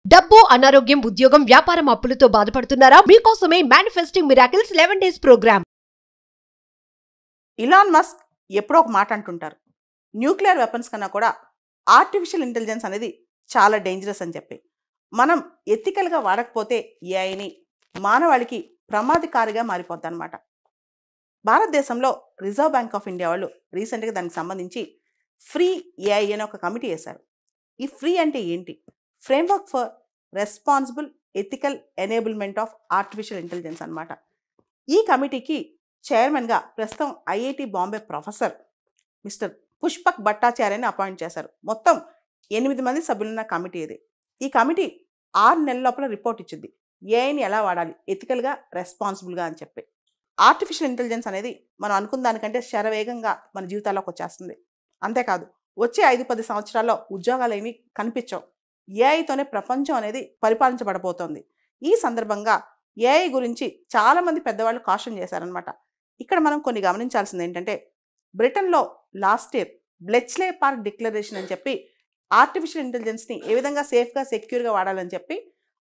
డబ్బు, అనారోగ్యం, ఉద్యోగం, వ్యాపారం అప్పులతో బాధపడుతున్నారా? మీకోసమే manifesting miracles 11 days programme. Elon Musk ఎప్పుడో ఒక మాట అంటుంటారు, న్యూక్లియర్ వెపన్స్ కన్నా కూడా ఆర్టిఫిషియల్ ఇంటెలిజెన్స్ అనేది చాలా డేంజరస్ అని చెప్పి. మనం ఎథికల్గా వాడకపోతే ఏఐని మానవాళికి ప్రమాదకారిగా మారిపోద్ది అనమాట. భారతదేశంలో రిజర్వ్ బ్యాంక్ ఆఫ్ ఇండియా వాళ్ళు రీసెంట్గా దానికి సంబంధించి ఫ్రీ ఏఐ అనే ఒక కమిటీ వేశారు. ఈ ఫ్రీ అంటే ఏంటి? Framework for responsible ethical enablement of artificial intelligence అనమాట. ఈ కమిటీకి చైర్మన్గా ప్రస్తుతం IIT Bombay professor mister Pushpak భట్టాచార్యని అపాయింట్ చేశారు. మొత్తం 8 మంది సభ్యులున్న కమిటీ ఇది. ఈ కమిటీ 6 నెలల లోపల రిపోర్ట్ ఇచ్చింది, ఏఐని ఎలా వాడాలి ఎథికల్గా, రెస్పాన్సిబుల్గా అని చెప్పి. ఆర్టిఫిషియల్ ఇంటెలిజెన్స్ అనేది మనం అనుకున్న దానికంటే శరవేగంగా మన జీవితాల్లోకి వచ్చేస్తుంది. అంతేకాదు, వచ్చే 5-10 సంవత్సరాల్లో ఉద్యోగాలు ఏమీ కనిపించవు. ఏఐతోనే ప్రపంచం అనేది పరిపాలించబడబోతోంది. ఈ సందర్భంగా ఏఐ గురించి చాలామంది పెద్దవాళ్ళు కాషన్ చేశారనమాట. ఇక్కడ మనం కొన్ని గమనించాల్సింది ఏంటంటే, బ్రిటన్లో లాస్ట్ ఇయర్ బ్లెచ్లే పార్క్ డిక్లరేషన్ అని చెప్పి ఆర్టిఫిషియల్ ఇంటెలిజెన్స్ని ఏ విధంగా సేఫ్గా, సెక్యూర్గా వాడాలని చెప్పి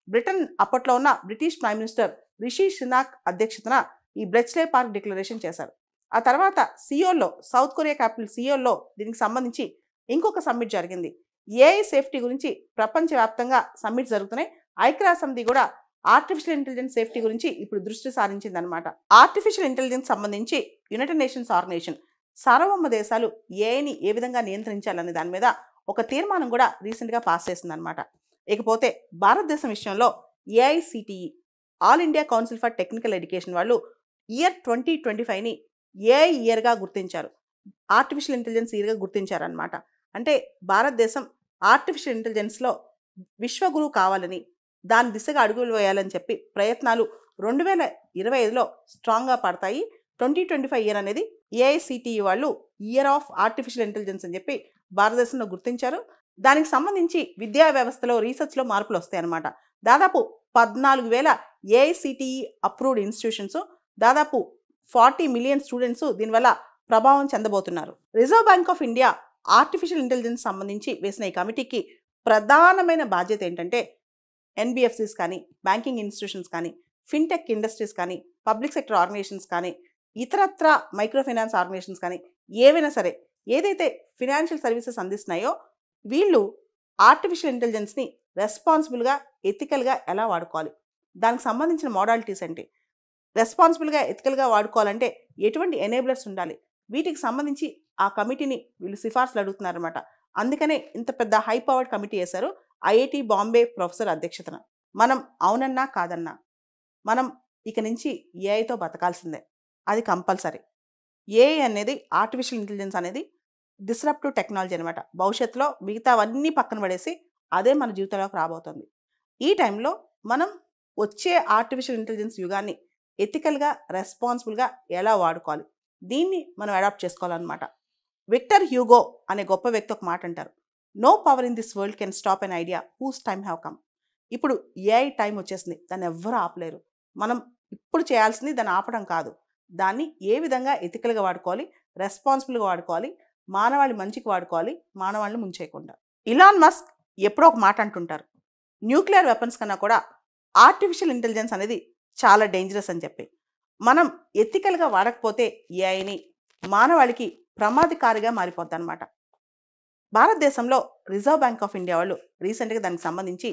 బ్రిటన్ అప్పట్లో ఉన్న British prime minister Rishi Sunak అధ్యక్షతన ఈ బ్లెచ్లే పార్క్ డిక్లరేషన్ చేశారు. ఆ తర్వాత సియోల్లో, సౌత్ కొరియా క్యాపిటల్ సియోల్లో దీనికి సంబంధించి ఇంకొక సమ్మిట్ జరిగింది. ఏఐ సేఫ్టీ గురించి ప్రపంచవ్యాప్తంగా సమ్మిట్ జరుగుతున్నాయి. ఐక్యరాజ్య సమితి కూడా ఆర్టిఫిషియల్ ఇంటెలిజెన్స్ సేఫ్టీ గురించి ఇప్పుడు దృష్టి సారించిందనమాట. ఆర్టిఫిషియల్ ఇంటెలిజెన్స్ సంబంధించి యునైటెడ్ నేషన్స్ ఆర్గనైజేషన్ సార్వభౌమ దేశాలు ఏఐని ఏ విధంగా నియంత్రించాలనే దాని మీద ఒక తీర్మానం కూడా రీసెంట్గా పాస్ చేసిందనమాట. ఇకపోతే భారతదేశం విషయంలో AICTE, all India council for technical education వాళ్ళు ఇయర్ 2025ని ఏఐ ఇయర్గా గుర్తించారు, ఆర్టిఫిషియల్ ఇంటెలిజెన్స్ ఇయర్గా గుర్తించారనమాట. అంటే భారతదేశం ఆర్టిఫిషియల్ ఇంటెలిజెన్స్లో విశ్వగురు కావాలని, దాని దిశగా అడుగులు వేయాలని చెప్పి ప్రయత్నాలు 2025లో స్ట్రాంగ్గా పడతాయి. 2025 ఇయర్ అనేది ఏఐసిటిఈ వాళ్ళు ఇయర్ ఆఫ్ ఆర్టిఫిషియల్ ఇంటెలిజెన్స్ అని చెప్పి భారతదేశంలో గుర్తించారు. దానికి సంబంధించి విద్యా వ్యవస్థలో, రీసెర్చ్లో మార్పులు వస్తాయన్నమాట. దాదాపు 14,000 ఏఐసిటిఈ అప్రూవ్డ్ ఇన్స్టిట్యూషన్స్, దాదాపు 40 మిలియన్ స్టూడెంట్స్ దీనివల్ల ప్రభావం చెందబోతున్నారు. Reserve bank of India artificial intelligence సంబంధించి వేసిన ఈ కమిటీకి ప్రధానమైన బాధ్యత ఏంటంటే, ఎన్బిఎఫ్సిస్ కానీ, బ్యాంకింగ్ ఇన్స్టిట్యూషన్స్ కానీ, ఫిన్టెక్ ఇండస్ట్రీస్ కానీ, పబ్లిక్ సెక్టర్ ఆర్గనైజేషన్స్ కానీ, ఇతరత్ర మైక్రో ఫైనాన్స్ ఆర్గనైజేషన్స్ కానీ, ఏవైనా సరే ఏదైతే ఫినాన్షియల్ సర్వీసెస్ అందిస్తున్నాయో వీళ్ళు ఆర్టిఫిషియల్ ఇంటెలిజెన్స్ని రెస్పాన్సిబుల్గా, ఎథికల్గా ఎలా వాడుకోవాలి, దానికి సంబంధించిన మోడాలిటీస్ ఏంటి, రెస్పాన్సిబుల్గా, ఎథికల్గా వాడుకోవాలంటే ఎటువంటి ఎనేబులర్స్ ఉండాలి, వీటికి సంబంధించి ఆ కమిటీని వీళ్ళు సిఫార్సులు అడుగుతున్నారన్నమాట. అందుకనే ఇంత పెద్ద హై పవర్డ్ కమిటీ వేశారు ఐఐటి బాంబే ప్రొఫెసర్ అధ్యక్షతన. మనం అవునన్నా కాదన్నా మనం ఇక నుంచి ఏఐతో బతకాల్సిందే, అది కంపల్సరీ. ఏఐ అనేది, ఆర్టిఫిషియల్ ఇంటెలిజెన్స్ అనేది డిస్రప్టివ్ టెక్నాలజీ అనమాట. భవిష్యత్తులో మిగతావన్నీ పక్కన పడేసి అదే మన జీవితంలోకి రాబోతుంది. ఈ టైంలో మనం వచ్చే ఆర్టిఫిషియల్ ఇంటెలిజెన్స్ యుగాన్ని ఎథికల్గా, రెస్పాన్సిబుల్గా ఎలా వాడుకోవాలి, దీన్ని మనం అడాప్ట్ చేసుకోవాలన్నమాట. విక్టర్ హ్యూగో అనే గొప్ప వ్యక్తి ఒక మాట అంటారు, no power in this world can stop an idea whose time have come. ఇప్పుడు ఏఐ టైం వచ్చేసింది, దాన్ని ఎవ్వరూ ఆపలేరు. మనం ఇప్పుడు చేయాల్సింది దాన్ని ఆపడం కాదు, దాన్ని ఏ విధంగా ఎథికల్గా వాడుకోవాలి, రెస్పాన్సిబుల్గా వాడుకోవాలి, మానవాళి మంచికి వాడుకోవాలి, మానవాళ్ళని ముంచేయకుండా. ఇలాన్ మస్క్ ఎప్పుడో ఒక మాట అంటుంటారు, న్యూక్లియర్ వెపన్స్ కన్నా కూడా ఆర్టిఫిషియల్ ఇంటెలిజెన్స్ అనేది చాలా డేంజరస్ అని చెప్పి. మనం ఎథికల్గా వాడకపోతే ఏఐని మానవాళికి ప్రమాదకారిగా మారిపోద్ది అనమాట. భారతదేశంలో రిజర్వ్ బ్యాంక్ ఆఫ్ ఇండియా వాళ్ళు రీసెంట్గా దానికి సంబంధించి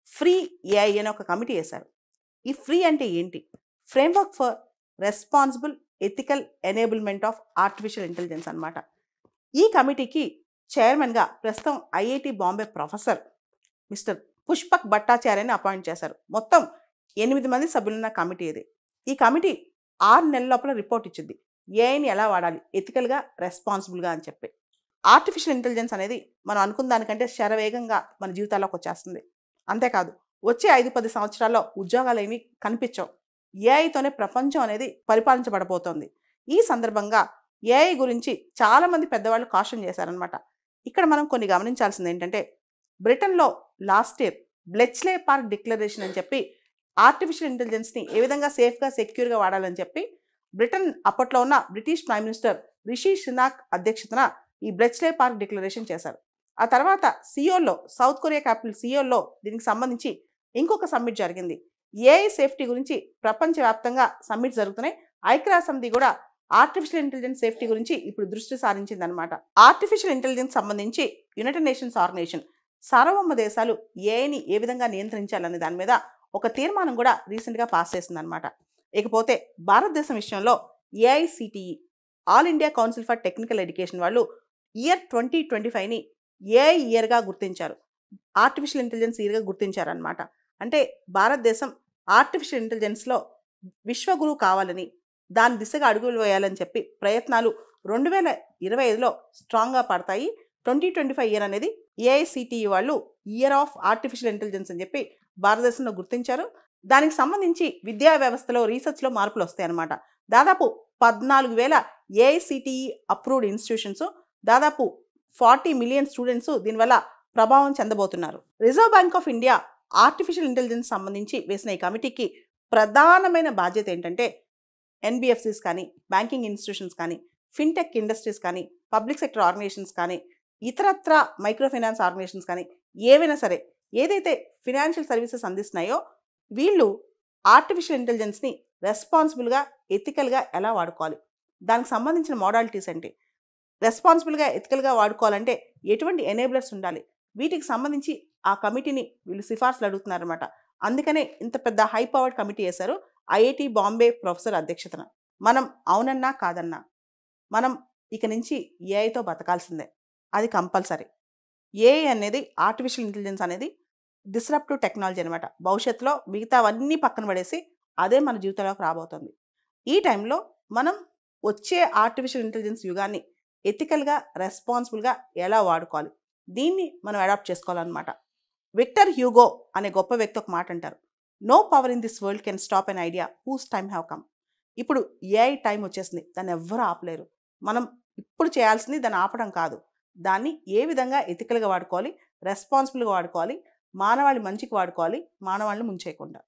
ఫ్రీ ఏఐ అనే ఒక కమిటీ వేశారు. ఈ ఫ్రీ అంటే ఏంటి? Framework for responsible ethical enablement of artificial intelligence అనమాట. ఈ కమిటీకి చైర్మన్గా ప్రస్తుతం IIT Bombay professor mister Pushpak భట్టాచార్యని అపాయింట్ చేశారు. మొత్తం 8 మంది సభ్యులున్న కమిటీ ఇది. ఈ కమిటీ 6 నెలల లోపల రిపోర్ట్ ఇచ్చింది, ఏఐని ఎలా వాడాలి ఎథికల్గా, రెస్పాన్సిబుల్గా అని చెప్పి. ఆర్టిఫిషియల్ ఇంటెలిజెన్స్ అనేది మనం అనుకున్న దానికంటే శరవేగంగా మన జీవితాల్లోకి వచ్చేస్తుంది. అంతేకాదు, వచ్చే 5-10 సంవత్సరాల్లో ఉద్యోగాలు ఏమీ కనిపించవు. ఏఐతోనే ప్రపంచం అనేది పరిపాలించబడబోతోంది. ఈ సందర్భంగా ఏఐ గురించి చాలామంది పెద్దవాళ్ళు కాషన్ చేశారనమాట. ఇక్కడ మనం కొన్ని గమనించాల్సింది ఏంటంటే, బ్రిటన్లో లాస్ట్ ఇయర్ బ్లెచ్లే పార్క్ డిక్లరేషన్ అని చెప్పి ఆర్టిఫిషియల్ ఇంటెలిజెన్స్ని ఏ విధంగా సేఫ్గా, సెక్యూర్గా వాడాలని చెప్పి బ్రిటన్ అప్పట్లో ఉన్న British prime minister Rishi Sunak అధ్యక్షతన ఈ బ్లెచ్లే పార్క్ డిక్లరేషన్ చేశారు. ఆ తర్వాత సియోల్లో, సౌత్ కొరియా క్యాపిటల్ సియోల్లో దీనికి సంబంధించి ఇంకొక సమ్మిట్ జరిగింది. ఏఐ సేఫ్టీ గురించి ప్రపంచవ్యాప్తంగా సమ్మిట్ జరుగుతున్నాయి. ఐక్యరాజ్య సమితి కూడా ఆర్టిఫిషియల్ ఇంటెలిజెన్స్ సేఫ్టీ గురించి ఇప్పుడు దృష్టి సారించిందనమాట. ఆర్టిఫిషియల్ ఇంటెలిజెన్స్ సంబంధించి యునైటెడ్ నేషన్స్ ఆర్గనైజేషన్ సార్వభౌమ దేశాలు ఏఐని ఏ విధంగా నియంత్రించాలనే దాని మీద ఒక తీర్మానం కూడా రీసెంట్గా పాస్ చేసిందనమాట. ఇకపోతే భారతదేశం విషయంలో AICTE all India council for technical education వాళ్ళు ఇయర్ 2025ని ఏఐ ఇయర్గా గుర్తించారు. ఆర్టిఫిషియల్ ఇంటెలిజెన్స్ ఇయర్గా గుర్తించారనమాట. అంటే భారతదేశం ఆర్టిఫిషియల్ ఇంటెలిజెన్స్లో విశ్వగురువు కావాలని, దాని దిశగా అడుగులు వేయాలని చెప్పి ప్రయత్నాలు 2025లో స్ట్రాంగ్గా పడతాయి. 2025 ఇయర్ అనేది ఏఐసిటిఈ వాళ్ళు ఇయర్ ఆఫ్ ఆర్టిఫిషియల్ ఇంటెలిజెన్స్ అని చెప్పి భారతదేశంలో గుర్తించారు. దానికి సంబంధించి విద్యా వ్యవస్థలో రీసెర్చ్లో మార్పులు వస్తాయన్నమాట. దాదాపు 14,000 ఏఐసిటిఈ అప్రూవ్డ్ ఇన్స్టిట్యూషన్స్, దాదాపు 40 మిలియన్ స్టూడెంట్స్ దీనివల్ల ప్రభావం చెందబోతున్నారు. Reserve bank of India artificial intelligence సంబంధించి వేసిన ఈ కమిటీకి ప్రధానమైన బాధ్యత ఏంటంటే ఎన్బిఎఫ్సిస్ కానీ, బ్యాంకింగ్ ఇన్స్టిట్యూషన్స్ కానీ, ఫిన్టెక్ ఇండస్ట్రీస్ కానీ, పబ్లిక్ సెక్టర్ ఆర్గనైజేషన్స్ కానీ, ఇతరత్ర మైక్రో ఫైనాన్స్ ఆర్గనైజేషన్స్ కానీ ఏవైనా సరే ఏదైతే ఫినాన్షియల్ సర్వీసెస్ అందిస్తున్నాయో వీళ్ళు ఆర్టిఫిషియల్ ఇంటెలిజెన్స్ని రెస్పాన్సిబుల్గా, ఎథికల్గా ఎలా వాడుకోవాలి, దానికి సంబంధించిన మోడాలిటీస్ ఏంటి, రెస్పాన్సిబుల్గా, ఎథికల్గా వాడుకోవాలంటే ఎటువంటి ఎనేబులర్స్ ఉండాలి, వీటికి సంబంధించి ఆ కమిటీని వీళ్ళు సిఫార్సులు అడుగుతున్నారన్నమాట. అందుకనే ఇంత పెద్ద హై పవర్డ్ కమిటీ వేశారు ఐఐటి బాంబే ప్రొఫెసర్ అధ్యక్షతన. మనం అవునన్నా కాదన్నా మనం ఇక నుంచి ఏఐతో బతకాల్సిందే, అది కంపల్సరీ. ఏఐ అనేది, ఆర్టిఫిషియల్ ఇంటెలిజెన్స్ అనేది డిస్రప్టివ్ టెక్నాలజీ అనమాట. భవిష్యత్తులో మిగతావన్నీ పక్కన పడేసి అదే మన జీవితంలోకి రాబోతుంది. ఈ టైంలో మనం వచ్చే ఆర్టిఫిషియల్ ఇంటెలిజెన్స్ యుగాన్ని ఎథికల్గా, రెస్పాన్సిబుల్గా ఎలా వాడుకోవాలి, దీన్ని మనం అడాప్ట్ చేసుకోవాలన్నమాట. విక్టర్ హ్యూగో అనే గొప్ప వ్యక్తి ఒక మాట అంటారు, no power in this world can stop an idea whose time have come. ఇప్పుడు ఏఐ టైం వచ్చేసింది, దాన్ని ఎవ్వరూ ఆపలేరు. మనం ఇప్పుడు చేయాల్సింది దాన్ని ఆపడం కాదు, దాన్ని ఏ విధంగా ఎథికల్గా వాడుకోవాలి, రెస్పాన్సిబుల్గా వాడుకోవాలి, మానవాళి మంచికి వాడుకోవాలి, మానవాళిని ముంచేయకుండా.